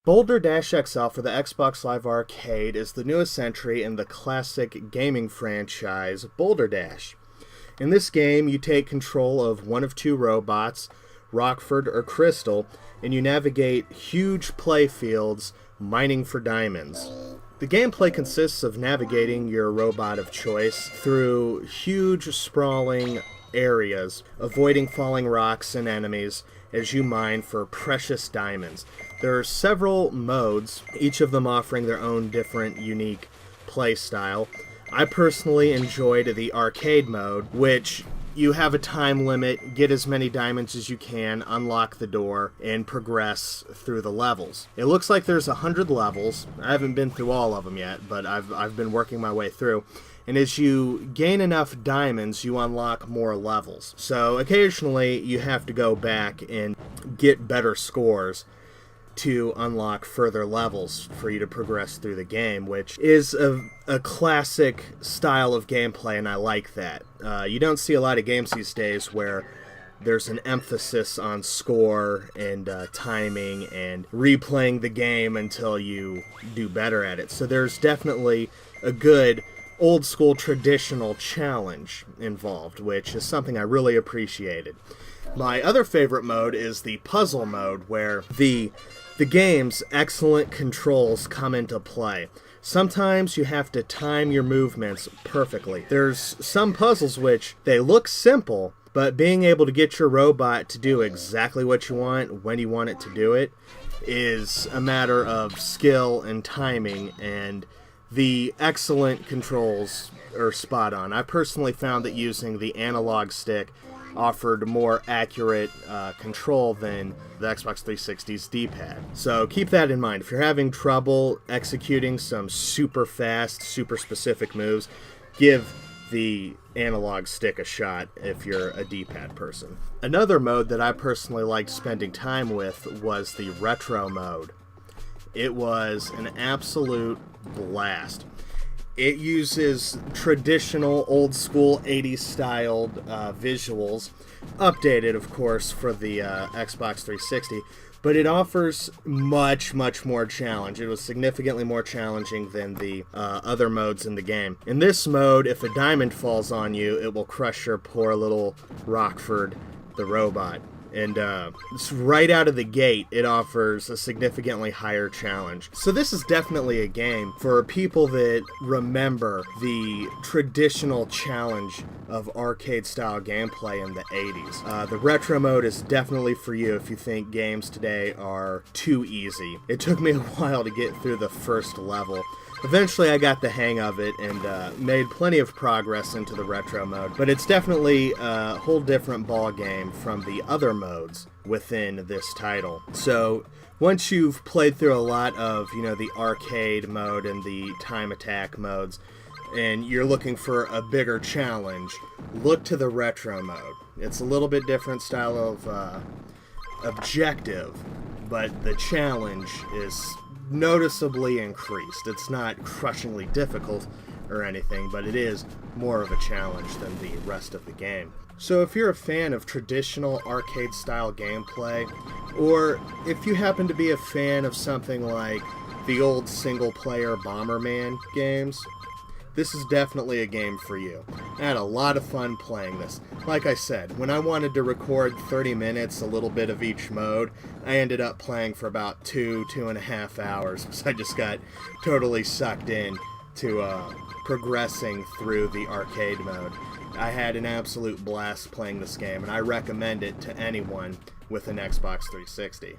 Boulder Dash XL for the Xbox Live Arcade is the newest entry in the classic gaming franchise Boulder Dash. In this game, you take control of one of two robots, Rockford or Crystal, and you navigate huge playfields mining for diamonds. The gameplay consists of navigating your robot of choice through huge, sprawling areas, avoiding falling rocks and enemies as you mine for precious diamonds. There are several modes, each of them offering their own different, unique play style. I personally enjoyed the arcade mode, which you have a time limit, get as many diamonds as you can, unlock the door, and progress through the levels. It looks like there's 100 levels. I haven't been through all of them yet, but I've been working my way through. And as you gain enough diamonds, you unlock more levels. So occasionally you have to go back and get better scores to unlock further levels for you to progress through the game, which is a classic style of gameplay, and I like that. You don't see a lot of games these days where there's an emphasis on score and timing and replaying the game until you do better at it. So there's definitely a good old-school traditional challenge involved, which is something I really appreciated. My other favorite mode is the puzzle mode, where the game's excellent controls come into play. Sometimes you have to time your movements perfectly. There's some puzzles which they look simple, but being able to get your robot to do exactly what you want when you want it to do it is a matter of skill and timing, and the excellent controls are spot on. I personally found that using the analog stick offered more accurate control than the Xbox 360's D-pad. So keep that in mind. If you're having trouble executing some super fast, super specific moves, give the analog stick a shot if you're a D-pad person. Another mode that I personally liked spending time with was the retro mode. It was an absolute blast. It uses traditional, old-school, 80s-styled visuals, updated, of course, for the Xbox 360, but it offers much, much more challenge. It was significantly more challenging than the other modes in the game. In this mode, if a diamond falls on you, it will crush your poor little Rockford, the robot. And right out of the gate, it offers a significantly higher challenge. So this is definitely a game for people that remember the traditional challenge of arcade-style gameplay in the 80s. The retro mode is definitely for you if you think games today are too easy. It took me a while to get through the first level. Eventually I got the hang of it and made plenty of progress into the retro mode, but it's definitely a whole different ball game from the other modes within this title. So once you've played through a lot of, the arcade mode and the time attack modes, and you're looking for a bigger challenge, look to the retro mode. It's a little bit different style of objective, but the challenge is noticeably increased. It's not crushingly difficult or anything, but it is more of a challenge than the rest of the game. So if you're a fan of traditional arcade-style gameplay, or if you happen to be a fan of something like the old single-player Bomberman games, this is definitely a game for you. I had a lot of fun playing this. Like I said, when I wanted to record 30 minutes, a little bit of each mode, I ended up playing for about 2.5 hours, because I just got totally sucked in to progressing through the arcade mode. I had an absolute blast playing this game, and I recommend it to anyone with an Xbox 360.